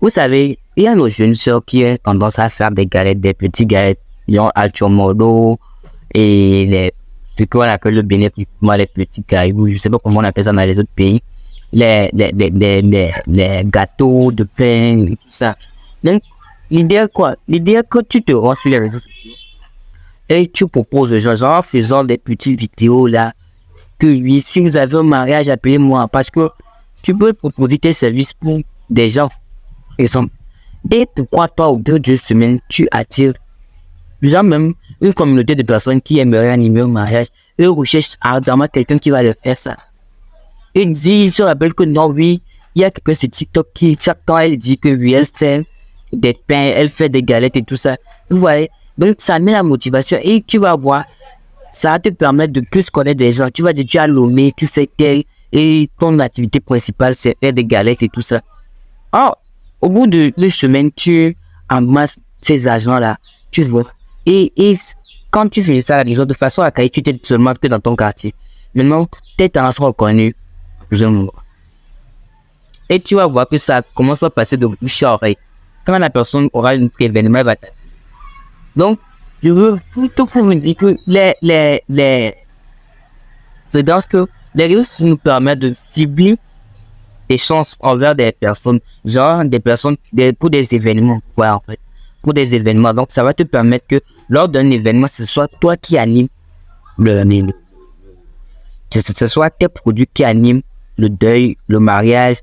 Vous savez, il y a nos jeunes sœurs qui ont tendance à faire des galettes, des petites galettes, genre Alchiomodo et ce qu'on appelle le bénéfice, les petits cailloux, je sais pas comment on appelle ça dans les autres pays, les gâteaux de pain et tout ça. Donc, l'idée est quoi? L'idée est que tu te rends sur les réseaux sociaux et tu proposes aux gens, genre en faisant des petites vidéos là, que oui, si vous avez un mariage, appelez-moi, parce que tu peux proposer tes services pour des gens. Exemple. Et pourquoi toi, au bout d'une semaine, tu attires déjà même une communauté de personnes qui aimeraient animer un mariage. Eux recherchent ardemment quelqu'un qui va leur faire ça. Et ils se rappellent que non, oui, il y a quelqu'un sur TikTok qui, chaque temps, elle dit que oui, elle fait des pains, elle fait des galettes et tout ça. Vous voyez? Donc, ça met la motivation et tu vas voir, ça va te permettre de plus connaître des gens. Tu vas dire, tu as Lomé, tu fais tel, et ton activité principale, c'est faire des galettes et tout ça. Or, au bout de 2 semaines, tu amasses ces agents-là, tu vois. Et quand tu fais ça à la maison, de façon à tu t'es seulement que dans ton quartier. Maintenant, tes talents sont reconnus. Et tu vas voir que ça commence à passer de bouche à oreille. Quand la personne aura un événement, elle va t'appeler. Donc, je veux plutôt pour vous dire que c'est dans ce que les réseaux nous permettent de cibler des chances envers des personnes, genre des personnes pour des événements, ouais, en fait, pour des événements. Donc, ça va te permettre que lors d'un événement, ce soit toi qui anime ce soit tes produits qui animent le deuil, le mariage,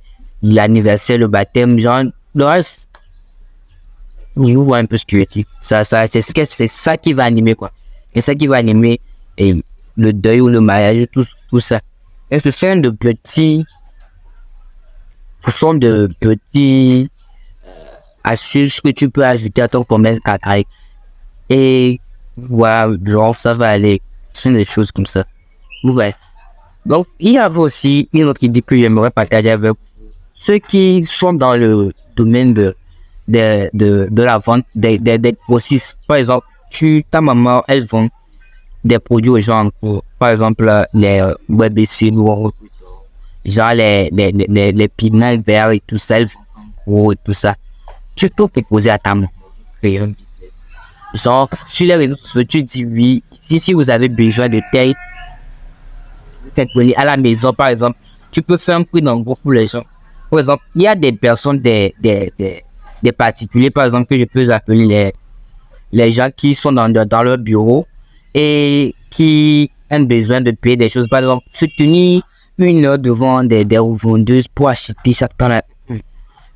l'anniversaire, le baptême, genre, le reste. Vous voyez un peu ce que je dis. C'est ça qui va animer, quoi. C'est ça qui va animer et le deuil ou le mariage, tout ça. Et ce sont de petits astuces que tu peux ajouter à ton commerce cacaïque. Et voilà, genre, ça va aller. Ce sont des choses comme ça. Vous voyez. Donc, il y avait aussi une autre idée que j'aimerais partager avec vous. Ceux qui sont dans le domaine de la vente des grossistes. Par exemple, ta maman, elle vend des produits aux gens. Par exemple, les WebC, genre les piments verts et tout ça, elle vend ça en gros et tout ça. Tu peux proposer à ta maman de créer un business. Genre, sur les réseaux sociaux, tu dis oui, si vous avez besoin de tel, à la maison, par exemple, tu peux faire un prix dans le gros pour les gens. Par exemple, il y a des personnes, des particuliers, par exemple, que je peux appeler les gens qui sont dans leur bureau et qui ont besoin de payer des choses. Par exemple, se tenir une heure devant des revendeuses pour acheter chaque temps. Là.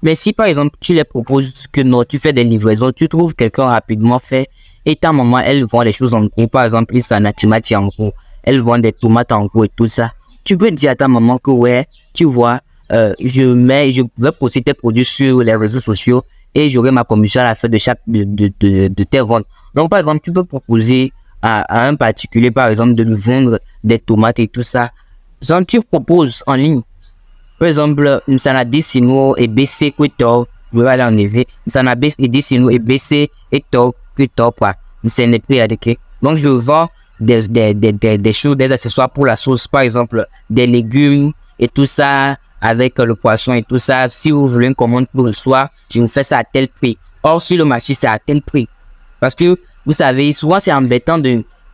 Mais si, par exemple, tu les proposes que non, tu fais des livraisons, tu trouves quelqu'un rapidement fait et ta maman, elle vend les choses en gros. Par exemple, il s'en a tomate en gros. Elle vend des tomates en gros et tout ça. Tu peux dire à ta maman que ouais, tu vois, je vais poster tes produits sur les réseaux sociaux et j'aurai ma commission à la fin de chaque de tes ventes. Donc, par exemple, tu peux proposer à un particulier, par exemple, de lui vendre des tomates et tout ça. Genre, tu proposes en ligne. Par exemple, ça a des signaux et BC que toi, je vais aller en EV. Ça a des signaux et BC et toi, que toi, quoi. C'est les prix adéquats. Donc, je vends des choses, des accessoires pour la sauce, par exemple, des légumes et tout ça, avec le poisson et tout ça. Si vous voulez une commande pour le soir, je vous fais ça à tel prix. Or, sur le marché, c'est à tel prix. Parce que, vous savez, souvent, c'est embêtant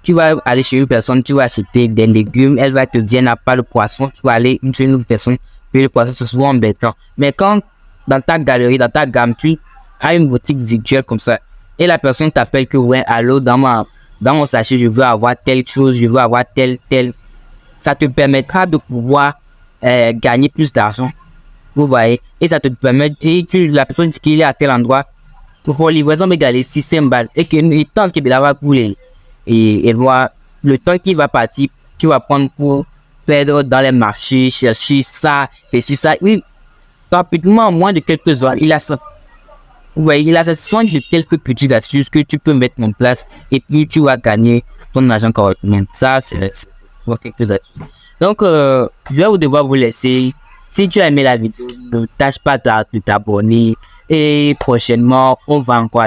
tu vas aller chez une personne, tu vas acheter des légumes, elle va te dire, n'a pas le poisson, tu vas aller chez une autre personne, puis le poisson, c'est souvent embêtant. Mais quand, dans ta galerie, dans ta gamme, tu as une boutique virtuelle comme ça, et la personne t'appelle que, ouais, allô, dans mon sachet, je veux avoir telle chose, je veux avoir tel. Ça te permettra de pouvoir gagner plus d'argent. Vous voyez. Et ça te permet, la personne dit qu'il est à tel endroit, pour livraison, mais gagner 600 balles. Et que le temps qu'il va couler, et voir le temps qu'il va partir, qu'il va prendre pour perdre dans les marchés, chercher ça, ça. Oui, rapidement, en moins de quelques heures, il a ça. Oui, il a ce soin de quelques petites astuces que tu peux mettre en place et puis tu vas gagner ton argent correctement. Ça, c'est quelques astuces. Donc, je vais devoir vous laisser. Si tu as aimé la vidéo, ne tâche pas de t'abonner et prochainement, on va encore